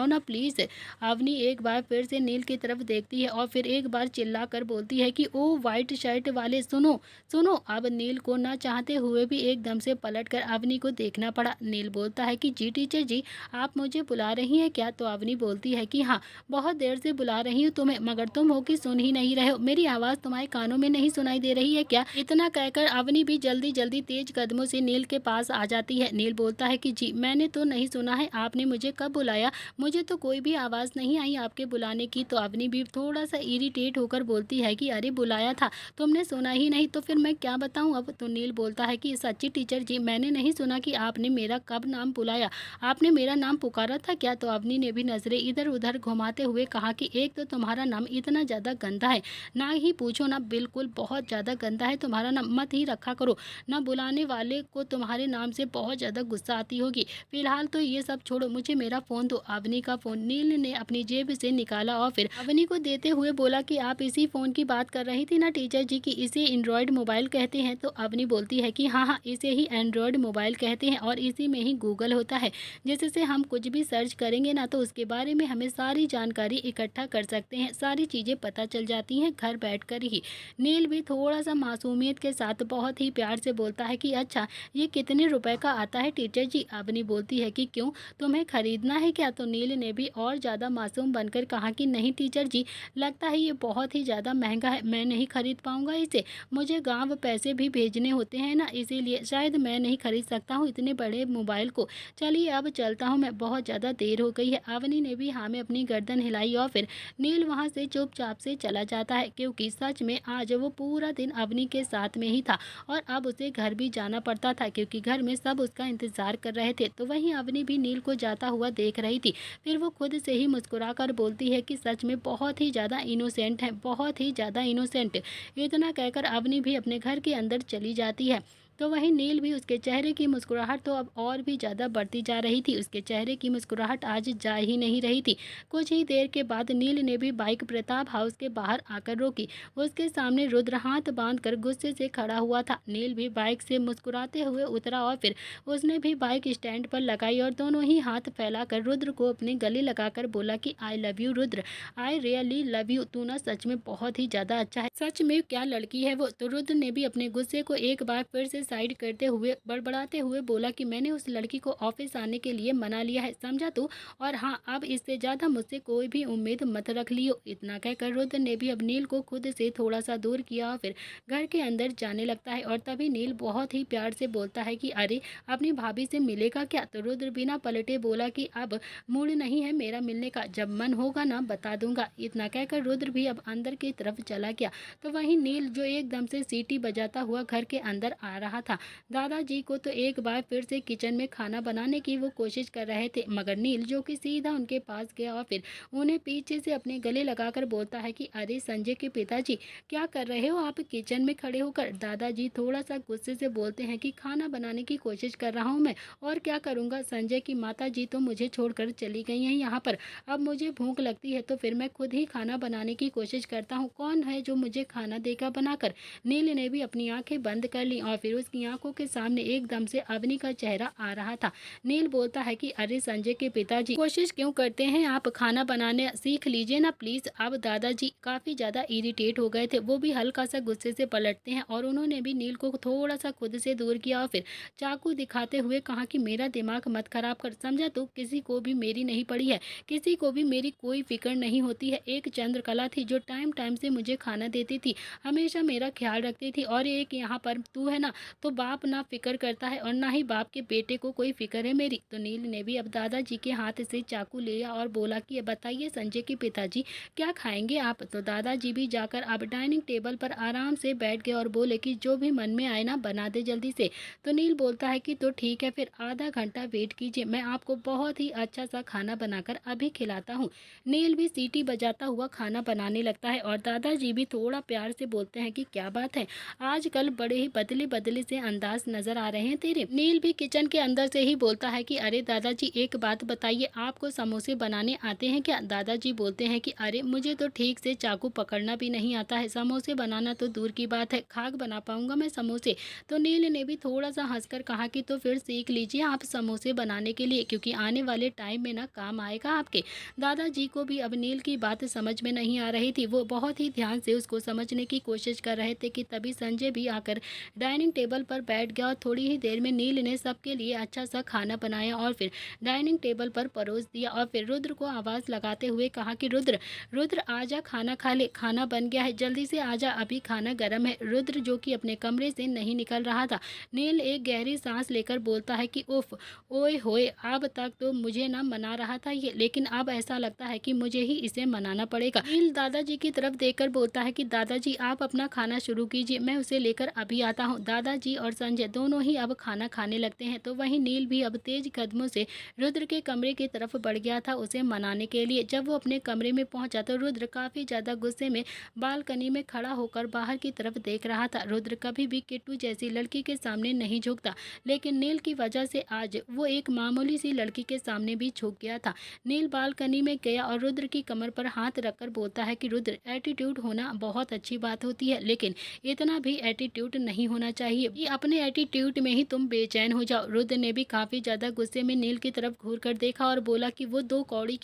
ना प्लीज़। अवनी एक बार फिर से नील की तरफ देखती है और फिर एक बार चिल्ला कर बोलती है कि ओ वाइट शर्ट वाले सुनो सुनो। अब नील को ना चाहते हुए भी एकदम से पलटकर अवनी को देखना पड़ा। नील बोलता है कि जी टीचर जी, आप मुझे बुला रही हैं क्या? तो अवनी बोलती है कि हाँ बहुत देर से बुला रही हूँ तुम्हें, मगर तुम हो कि सुन ही नहीं रहे हो, मेरी आवाज़ तुम्हारे कानों में नहीं सुनाई दे रही है क्या? इतना कहकर अवनी भी जल्दी जल्दी तेज कदमों से नील के पास आ जाती है। नील बोलता है कि जी मैंने तो नहीं सुना है, आपने मुझे कब बुलाया, मुझे तो कोई भी आवाज़ नहीं आई आपके बुलाने की। तो अवनी भी थोड़ा सा इरिटेट होकर बोलती है कि अरे बुलाया था, तुमने सुना ही नहीं तो फिर मैं क्या बताऊँ अब। तो नील बोलता है कि सच्ची टीचर जी, मैंने नहीं सुना कि आपने मेरा कब नाम बुलाया, आपने मेरा नाम पुकारा था क्या? तो अवनी ने भी नज़रें इधर उधर घुमाते हुए कहा कि एक तो तुम्हारा नाम इतना ज़्यादा गंदा है, ना ही पूछो ना, बिल्कुल बहुत ज़्यादा गंदा है तुम्हारा नाम, मत ही रखा करो ना, बुलाने वाले को तुम्हारे नाम से बहुत ज़्यादा गुस्सा आती होगी। फिलहाल तो ये सब छोड़ो, मुझे मेरा फ़ोन दो। अवनी का फ़ोन नील ने अपनी जेब से निकाला और फिर अवनी को देते हुए बोला कि आप इसी फ़ोन की बात कर रही थी ना टीचर जी की इसे एंड्रॉयड मोबाइल कहते हैं? तो अवनी बोलती है कि हाँ हाँ इसे ही एंड्रॉयड मोबाइल कहते हैं और इसी में ही गूगल होता है, जिससे हम कुछ भी सर्च करेंगे ना तो उसके बारे में हमें सारी जानकारी इकट्ठा कर सकते हैं, सारी चीज़ें पता चल जाती हैं घर बैठकर ही। नील भी थोड़ा सा मासूमियत के साथ बहुत ही प्यार से बोलता है कि अच्छा, ये कितने रुपए का आता है टीचर जी? अवनी बोलती है कि क्यों, तुम्हें खरीदना है क्या? तो नील ने भी और ज़्यादा मासूम बनकर कहा कि नहीं टीचर जी, लगता है ये बहुत ही ज़्यादा महंगा है, मैं नहीं खरीद पाऊंगा इसे। मुझे गांव पैसे भी भेजने होते हैं ना, इसीलिए शायद मैं नहीं खरीद सकता हूँ इतने बड़े मोबाइल को। चलिए अब चलता हूँ मैं, बहुत ज़्यादा देर हो गई है। अवनी ने भी हाँ में अपनी गर्दन हिलाई और फिर नील वहाँ से चुपचाप से चला जाता है, क्योंकि सच में आज वो पूरा दिन अवनी के साथ में ही था और अब उसे घर भी जाना पड़ता था, क्योंकि घर में सब उसका इंतजार कर रहे थे। तो वहीं अवनी भी नील को जाता हुआ देख रही थी। फिर वो खुद से ही मुस्कुरा कर बोलती है कि सच में बहुत ही ज़्यादा इनोसेंट है, बहुत ही ज़्यादा इनोसेंट। इतना कहकर अवनी भी अपने घर के अंदर चली जाती है। तो वहीं नील भी, उसके चेहरे की मुस्कुराहट तो अब और भी ज़्यादा बढ़ती जा रही थी। उसके चेहरे की मुस्कुराहट आज जा ही नहीं रही थी। कुछ ही देर के बाद नील ने भी बाइक प्रताप हाउस के बाहर आकर रोकी। उसके सामने रुद्र हाथ बांधकर गुस्से से खड़ा हुआ था। नील भी बाइक से मुस्कुराते हुए उतरा और फिर उसने भी बाइक स्टैंड पर लगाई और दोनों ही हाथ फैलाकर रुद्र को अपने गले लगाकर बोला कि I love you Rudra, I really love you, तू ना सच में बहुत ही ज़्यादा अच्छा है, सच में क्या लड़की है वो। तो रुद्र ने भी अपने गुस्से को एक बार फिर से साइड करते हुए बड़बड़ाते हुए बोला कि मैंने उस लड़की को ऑफिस आने के लिए मना लिया है, समझा तू? और हाँ, अब इससे ज़्यादा मुझसे कोई भी उम्मीद मत रख लियो। इतना कहकर रुद्र ने भी अब नील को खुद से थोड़ा सा दूर किया और फिर घर के अंदर जाने लगता है। और तभी नील बहुत ही प्यार से बोलता है कि अरे, अपनी भाभी से मिलेगा क्या? तो रुद्र बिना पलटे बोला कि अब मूड नहीं है मेरा मिलने का, जब मन होगा ना बता दूंगा। इतना कहकर रुद्र भी अब अंदर की तरफ चला गया। तो वहीं नील, जो एकदम से सीटी बजाता हुआ घर के अंदर आ रहा था, दादाजी को तो एक बार फिर से किचन में खाना बनाने की वो कोशिश कर रहे थे, मगर नील जो कि सीधा उनके पास गया और फिर उन्हें पीछे से अपने गले लगाकर बोलता है कि अरे संजय के पिताजी, क्या कर रहे हो आप किचन में खड़े होकर? दादाजी थोड़ा सा गुस्से से बोलते हैं कि खाना बनाने की कोशिश कर रहा हूँ मैं, और क्या करूँगा? संजय की माता जी तो मुझे छोड़कर चली गई हैं यहाँ पर, अब मुझे भूख लगती है तो फिर मैं खुद ही खाना बनाने की कोशिश करता हूँ, कौन है जो मुझे खाना देगा बनाकर? नील ने भी अपनी आंखें बंद कर ली और फिर उसकी आंखों के सामने एकदम से अवनी का चेहरा आ रहा था। नील बोलता है कि अरे संजय के पिताजी, कोशिश क्यों करते हैं आप? खाना बनाने सीख लीजिए ना प्लीज। अब दादाजी काफी ज्यादा इरिटेट हो गए थे, वो भी हल्का सा गुस्से से पलटते हैं और उन्होंने भी नील को थोड़ा सा खुद से दूर किया और फिर चाकू दिखाते हुए कहा कि मेरा दिमाग मत खराब कर, समझा तू? किसी को भी मेरी नहीं पड़ी है, किसी को भी मेरी कोई फिक्र नहीं होती है। एक चंद्रकला थी जो टाइम टाइम से मुझे खाना देती थी, हमेशा मेरा ख्याल रखती थी, और एक यहाँ पर तू है ना, तो बाप ना फिक्र करता है और ना ही बाप के बेटे को कोई फिक्र है मेरी। तो नील ने भी अब दादाजी के हाथ से चाकू लिया और बोला कि बताइए संजय के पिताजी, क्या खाएंगे आप? तो दादाजी भी जाकर अब डाइनिंग टेबल पर आराम से बैठ गए और बोले कि जो भी मन में आए ना बना दे जल्दी से। तो नील बोलता है कि तो ठीक है, फिर आधा घंटा वेट कीजिए, मैं आपको बहुत ही अच्छा सा खाना बनाकर अभी खिलाता हूँ। नील भी सीटी बजाता हुआ खाना बनाने लगता है और दादाजी भी थोड़ा प्यार से बोलते हैं कि क्या बात है, आजकल बड़े ही बदले बदले से अंदाज नजर आ रहे हैं तेरे। नील भी किचन के अंदर से ही बोलता है कि अरे दादाजी, एक बात बताइए, आपको समोसे बनाने आते हैं क्या? दादाजी बोलते हैं कि अरे मुझे तो ठीक से चाकू पकड़ना भी नहीं आता है, समोसे बनाना तो दूर की बात है, खाक बना पाऊंगा मैं समोसे? तो नील ने भी थोड़ा सा हंसकर कहा कि तो फिर सीख लीजिए आप समोसे बनाने के लिए, क्योंकि आने वाले टाइम में ना काम आएगा आपके। दादाजी को भी अब नील की बात समझ में नहीं आ रही थी, वो बहुत ही ध्यान से उसको समझने की कोशिश कर रहे थे कि तभी संजय भी आकर डाइनिंग टेबल पर बैठ गया और थोड़ी ही देर में नील ने सबके लिए अच्छा सा खाना बनाया और फिर डाइनिंग टेबल पर परोस दिया और फिर रुद्र को आवाज़ लगाते हुए कहा कि रुद्र, रुद्र आजा, खाना खा ले, खाना बन गया है, जल्दी से आजा, अभी खाना गर्म है। रुद्र जो कि अपने कमरे से नहीं निकल रहा था। नील एक गहरी सांस लेकर बोलता है कि उफ, ओए होए, अब तक तो मुझे ना मना रहा था ये, लेकिन अब ऐसा लगता है कि मुझे ही इसे मनाना पड़ेगा। नील दादाजी की तरफ देखकर बोलता है कि दादाजी आप अपना खाना शुरू कीजिए, मैं उसे लेकर अभी आता हूँ। दादाजी और संजय दोनों ही अब खाना खाने लगते हैं। तो वहीं नील भी अब तेज कदमों से रुद्र के कमरे की तरफ बढ़ गया था उसे मनाने के लिए। जब वो अपने कमरे में पहुंचा तो रुद्र काफी ज्यादा गुस्से में बालकनी में खड़ा होकर बाहर की तरफ देख रहा था। रुद्र कभी भी किट्टू जैसी लड़की के सामने नहीं झुकता, लेकिन नील की वजह से आज वो एक मामूली सी लड़की के सामने भी झुक गया था। नील बालकनी में गया और रुद्र की कमर पर हाथ रखकर बोलता है कि रुद्र, एटीट्यूड होना बहुत अच्छी बात होती है, लेकिन इतना भी एटीट्यूड नहीं होना चाहिए, कि अपने एटीट्यूड में ही तुम बेचैन हो जाओ। रुद्र ने भी काफ़ी ज़्यादा गुस्से में नील की तरफ घूर कर देखा और बोला कि वो 2 कौड़ी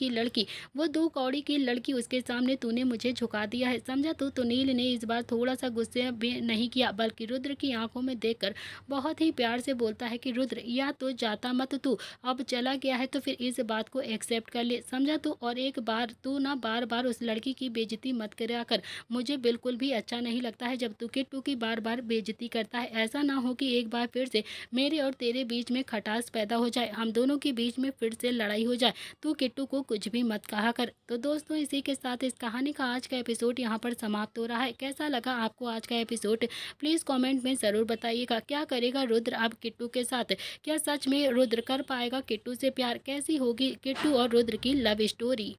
की लड़की उसके सामने तूने मुझे झुका दिया है, समझा तू? तो नील ने इस बार थोड़ा-सा गुस्से भी नहीं किया, बल्कि रुद्र की आँखों में देखकर बहुत ही प्यार से बोलता है कि रुद्र, या तो जाता मत तू, अब चला गया है तो फिर इस बात को एक्सेप्ट कर ले, समझा तू? और एक बार तू ना बार-बार उस लड़की की बेइज़्ज़ती मत करा कर। मुझे बिल्कुल भी अच्छा नहीं लगता है जब तू किट्टू की बार-बार बेइज़्ज़ती करता है। ऐसा ना हो कि एक बार फिर से मेरे और तेरे बीच में खटास पैदा हो जाए, हम दोनों के बीच में फिर से लड़ाई हो जाए। तू किट्टू को कुछ भी मत कहा कर। तो दोस्तों, इसी के साथ इस कहानी का आज का एपिसोड यहाँ पर समाप्त हो रहा है। कैसा लगा आपको आज का एपिसोड? प्लीज़ कमेंट में ज़रूर बताइएगा। क्या करेगा रुद्र अब किट्टू के साथ? क्या सच में रुद्र कर पाएगा किट्टू से प्यार? कैसी होगी किट्टू और रुद्र की लव स्टोरी?